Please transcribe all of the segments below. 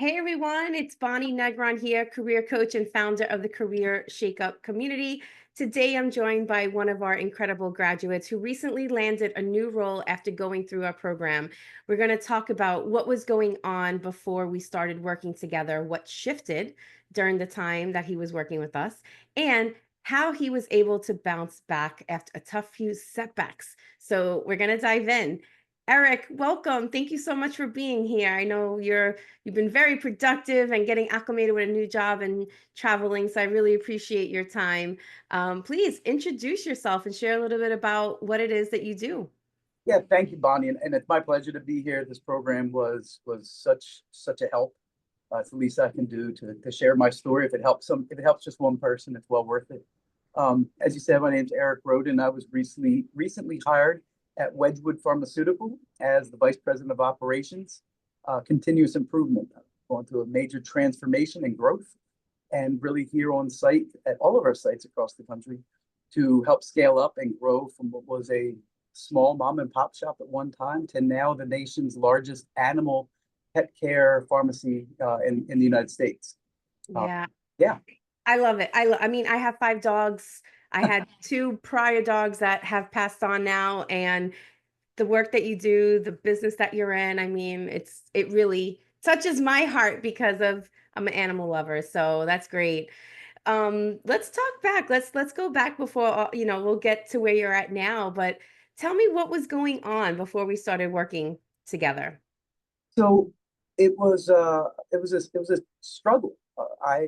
Hey everyone, it's Bonnie Negron here, career coach and founder of the Career Shakeup community. Today I'm joined by one of our incredible graduates who recently landed a new role after going through our program. We're going to talk about what was going on before we started working together, what shifted during the time that he was working with us, and how he was able to bounce back after a tough few setbacks. So we're going to dive in. Eric, welcome. Thank you so much for being here. I know you've been very productive and getting acclimated with a new job and traveling. So I really appreciate your time. Please introduce yourself and share a little bit about what it is that you do. Yeah, thank you, Bonnie, and it's my pleasure to be here. This program was such a help. It's the least I can do to share my story. If it helps just one person, it's well worth it. As you said, my name's Eric Roden. I was recently hired at Wedgwood Pharmaceutical as the Vice President of Operations, continuous improvement, going through a major transformation and growth, and really here on site at all of our sites across the country to help scale up and grow from what was a small mom and pop shop at one time to now the nation's largest animal pet care pharmacy in the United States. Uh, Yeah, yeah, I love it. I mean, I have 5 dogs. I had two prior dogs that have passed on now, and the work that you do, the business that you're in, I mean, it really touches my heart because of I'm an animal lover. So that's great. Let's talk back. Let's go back before we'll get to where you're at now, but tell me what was going on before we started working together. so it was a struggle. I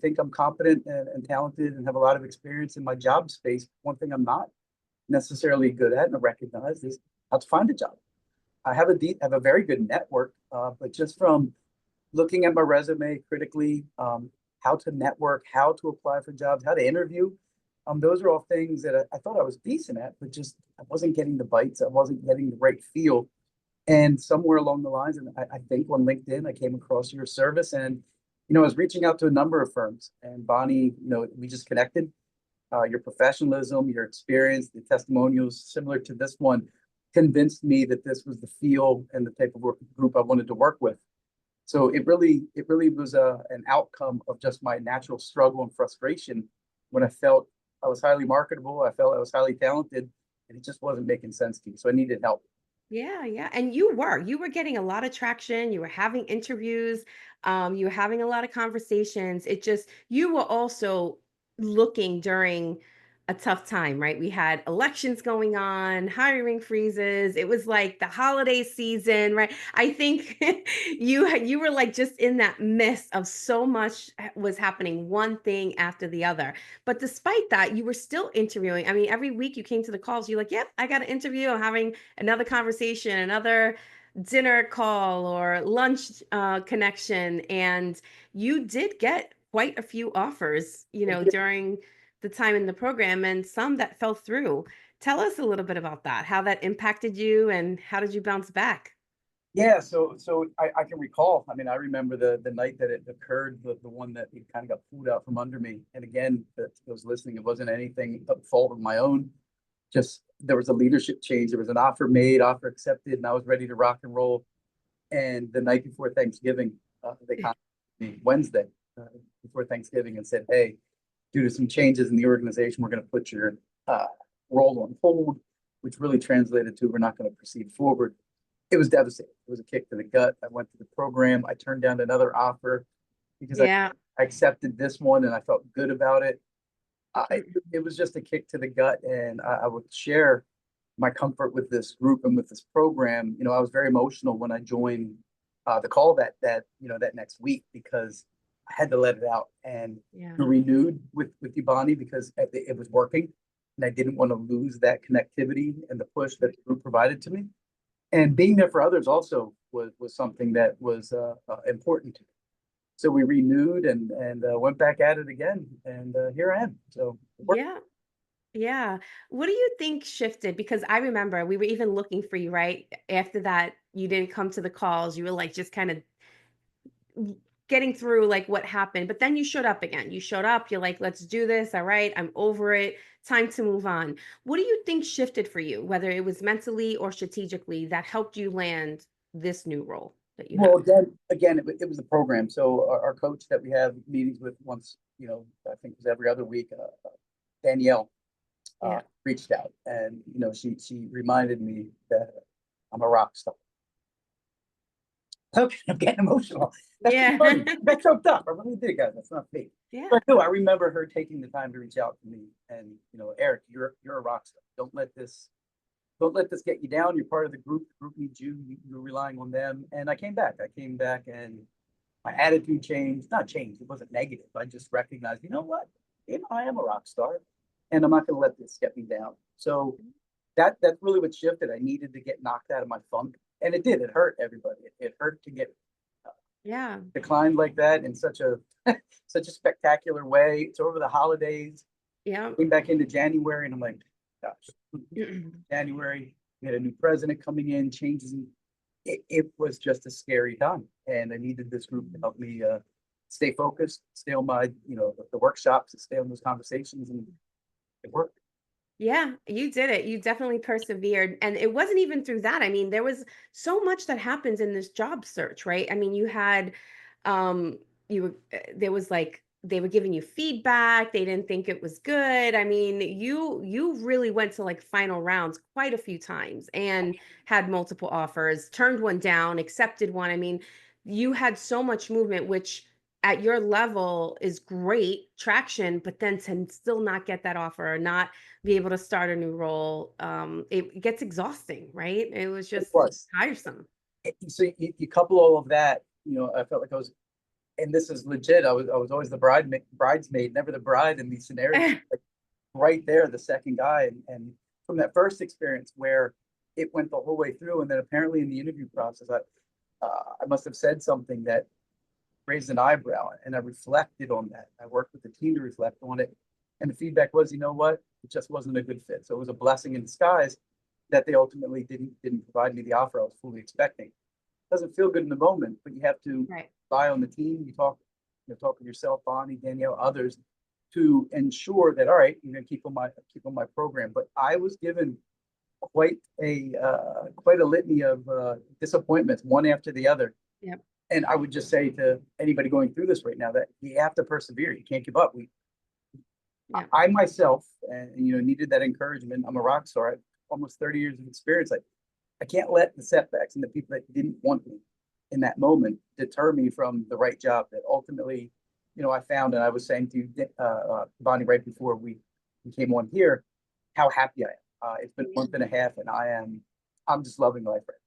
think I'm competent and talented and have a lot of experience in my job space. One thing I'm not necessarily good at and I recognize is how to find a job. I have a very good network, but just from looking at my resume critically, how to network, how to apply for jobs, how to interview, those are all things that I thought I was decent at, but just I wasn't getting the bites. I wasn't getting the right feel. And somewhere along the lines, and I think on LinkedIn, I came across your service and, I was reaching out to a number of firms and Bonnie, we just connected. Your professionalism, your experience, the testimonials similar to this one convinced me that this was the feel and the type of group I wanted to work with. So it really was an outcome of just my natural struggle and frustration when I felt I was highly marketable, I felt I was highly talented, and it just wasn't making sense to me. So I needed help. Yeah, yeah. And you were getting a lot of traction. You were having interviews. You were having a lot of conversations. It just, you were also looking during a tough time, right? We had elections going on, hiring freezes. It was like the holiday season, right? I think you were like just in that midst of so much was happening, one thing after the other. But despite that, you were still interviewing. I mean, every week you came to the calls, you're like, yep, I got an interview. I'm having another conversation, another dinner call or lunch connection. And you did get quite a few offers, during the time in the program and some that fell through. Tell us a little bit about that, how that impacted you and how did you bounce back? Yeah, so I can recall. I mean, I remember the night that it occurred, the one that it kind of got pulled out from under me. And again, to those listening, it wasn't anything of fault of my own. Just there was a leadership change. There was an offer made, offer accepted, and I was ready to rock and roll. And the night before Thanksgiving, they contacted me Wednesday before Thanksgiving and said, "Hey, due to some changes in the organization, we're going to put your role on hold," which really translated to we're not going to proceed forward. It was devastating. It was a kick to the gut. I went to the program. I turned down another offer because Yeah. I accepted this one and I felt good about it. It was just a kick to the gut, and I would share my comfort with this group and with this program. I was very emotional when I joined the call that next week because I had to let it out and Yeah. renewed with Bonnie because it was working, and I didn't want to lose that connectivity and the push that the group provided to me. And being there for others also was something that was important to me. So we renewed and went back at it again, and here I am. So it worked. Yeah. Yeah. What do you think shifted? Because I remember we were even looking for you, right? After that, you didn't come to the calls. You were like just kind of getting through like what happened. But then you showed up again. You showed up, you're like, let's do this. All right, I'm over it. Time to move on. What do you think shifted for you, whether it was mentally or strategically, that helped you land this new role? that you Well, have? again, it was the program. So our coach that we have meetings with once, I think it was every other week, Danielle, Yeah. reached out, and she reminded me that I'm a rock star. Okay, I'm getting emotional. That's too Yeah. funny. That choked up. I really did, guys. That's not fake. Yeah. But no, I remember her taking the time to reach out to me, and Eric, you're a rock star. Don't let this get you down. You're part of the group. The group needs you. You're relying on them. And I came back. And my attitude changed. Not changed. It wasn't negative. I just recognized, you know what? I am a rock star, and I'm not going to let this get me down. So that's really what shifted. I needed to get knocked out of my funk, and it did. It hurt everybody. It hurt to get Yeah. declined like that in such a such a spectacular way. It's over the holidays. Yeah. Came back into January, and I'm like, gosh, January. We had a new president coming in, changes. It was just a scary time, and I needed this group to help me stay focused, stay on my, the workshops, stay on those conversations, and it worked. Yeah, you did it. You definitely persevered. And it wasn't even through that. I mean, there was so much that happens in this job search, right? I mean, you had you were there was like they were giving you feedback, they didn't think it was good. I mean, you really went to like final rounds quite a few times and had multiple offers, turned one down, accepted one. I mean, you had so much movement, which at your level is great traction, but then to still not get that offer or not be able to start a new role, it gets exhausting, right? It was It just was. tiresome. So you couple all of that, I felt like I was, and this is legit. I was always the bridesmaid, never the bride in these scenarios. Like right there, the second guy, and from that first experience where it went the whole way through, and then apparently in the interview process, I must have said something that raised an eyebrow, and I reflected on that. I worked with the team to reflect on it, and the feedback was, you know what, it just wasn't a good fit. So it was a blessing in disguise that they ultimately didn't provide me the offer I was fully expecting. Doesn't feel good in the moment, but you have to Right. rely on the team. Talk with yourself, Bonnie, Danielle, others, to ensure that all right, you're gonna keep on my program. But I was given quite a litany of disappointments, one after the other. Yep. And I would just say to anybody going through this right now that you have to persevere. You can't give up. Yep. I myself, and needed that encouragement. I'm a rock star. I have almost 30 years of experience. I can't let the setbacks and the people that didn't want me in that moment deter me from the right job that ultimately, I found. And I was saying to you, Bonnie, right before we came on here, how happy I am. It's been a month and a half, and I'm just loving life right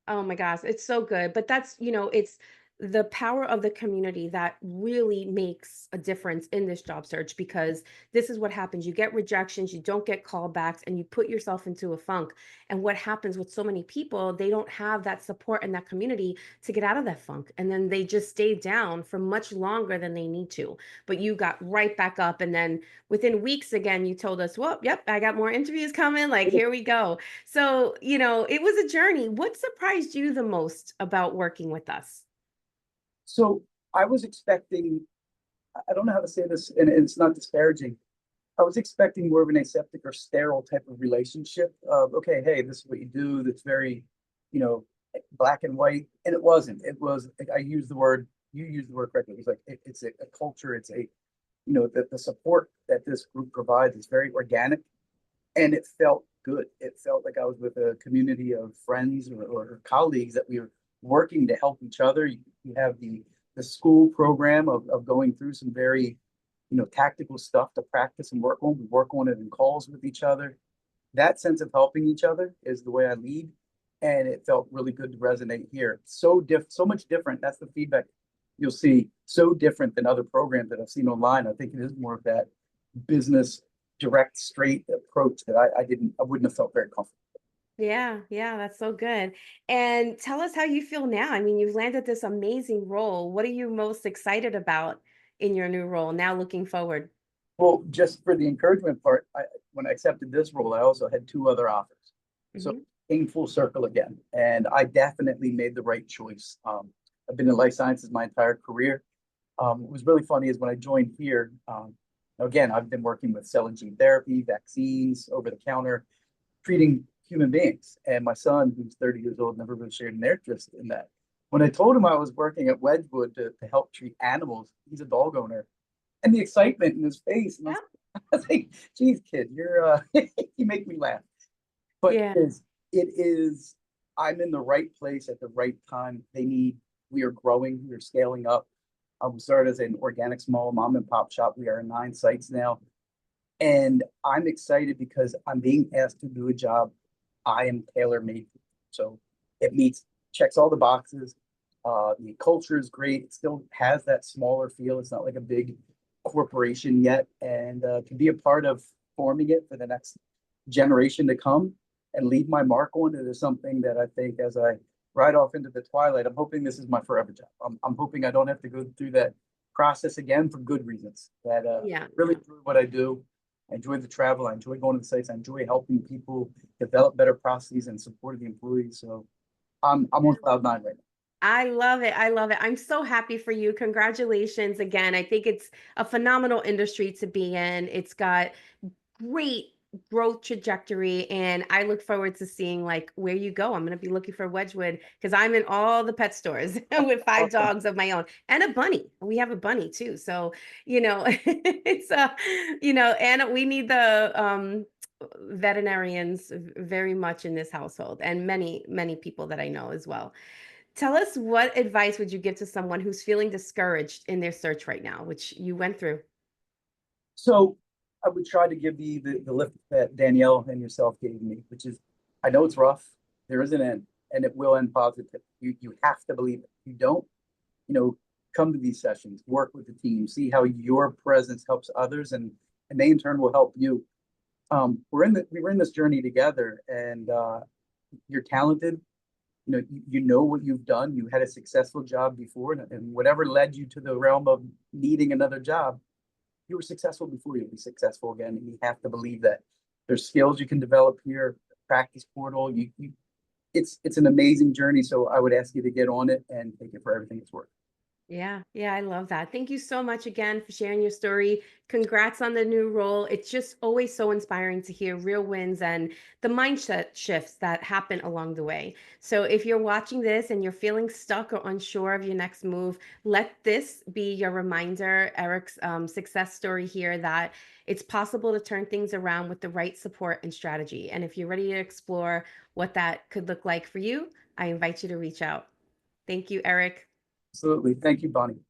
Oh my gosh, it's so good. But that's, it's the power of the community that really makes a difference in this job search because this is what happens. You get rejections, you don't get callbacks, and you put yourself into a funk. And what happens with so many people, they don't have that support and that community to get out of that funk. And then they just stay down for much longer than they need to. But you got right back up. And then within weeks again, you told us, well, yep, I got more interviews coming. Like, now. here we go. So, it was a journey. What surprised you the most about working with us? So I was expecting, I don't know how to say this, and it's not disparaging. I was expecting more of an aseptic or sterile type of relationship of, okay, hey, this is what you do. That's very, you know, black and white. And it wasn't. It was, you used the word correctly. It was like, it's a culture. It's the support that this group provides is very organic, and it felt good. It felt like I was with a community of friends or colleagues that we were working to help each other. You have the school program of going through some very tactical stuff to practice and work on. We work on it in calls with each other. That sense of helping each other is the way I lead, and it felt really good to resonate here. So much different. That's the feedback you'll see. So different than other programs that I've seen online. I think it is more of that business direct, straight approach that I wouldn't have felt very comfortable. Yeah, yeah, that's so good. And tell us how you feel now. I mean, you've landed this amazing role. What are you most excited about in your new role now looking forward? Well, just for the encouragement part, when I accepted this role, I also had two other offers. So Hmm. came full circle again, and I definitely made the right choice. I've been in life sciences my entire career. What was really funny is when I joined here, again, I've been working with cell and gene therapy, vaccines, over the counter, treating human beings. And my son, who's 30 years old, never really shared an interest in that. When I told him I was working at Wedgwood to help treat animals, he's a dog owner, and the excitement in his face, and Yeah. I was like, "Geez, kid, you're you make me laugh." But Yeah. it is, I'm in the right place at the right time. We are growing, we are scaling up. We started as an organic small mom and pop shop. We are in 9 sites now. And I'm excited because I'm being asked to do a job I am tailor-made. So it meets, checks all the boxes. The culture is great. It still has that smaller feel. It's not like a big corporation yet. And to be a part of forming it for the next generation to come and leave my mark on it is something that I think as I ride off into the twilight, I'm hoping this is my forever job. I'm hoping I don't have to go through that process again for good reasons. That Yeah. really Yeah. enjoy what I do. I enjoy the travel. I enjoy going to the sites. I enjoy helping people develop better processes and supporting the employees. So I'm on cloud nine right now. I love it. I love it. I'm so happy for you. Congratulations again. I think it's a phenomenal industry to be in. It's got great growth trajectory, and I look forward to seeing like where you go. I'm going to be looking for Wedgwood because I'm in all the pet stores with five Awesome. dogs of my own and a bunny. We have a bunny too. So, it's and we need the veterinarians very much in this household, and many people that I know as well. Tell us, what advice would you give to someone who's feeling discouraged in their search right now, which you went through? So I would try to give the lift that Danielle and yourself gave me, which is I know it's rough. There is an end, and it will end positive. You have to believe it. You don't, you know, come to these sessions, work with the team, see how your presence helps others, and they in turn will help you. We were in this journey together, and you're talented. You know what you've done. You had a successful job before, and whatever led you to the realm of needing another job, you were successful before, you'll be successful again. And you have to believe that there's skills you can develop here, practice portal. It's an amazing journey. So I would ask you to get on it and take it for everything it's worth. Yeah, yeah, I love that. Thank you so much again for sharing your story. Congrats on the new role. It's just always so inspiring to hear real wins and the mindset shifts that happen along the way. So, if you're watching this and you're feeling stuck or unsure of your next move, let this be your reminder, Eric's success story here, that it's possible to turn things around with the right support and strategy. And if you're ready to explore what that could look like for you, I invite you to reach out. Thank you, Eric. Absolutely. Thank you, Bonnie.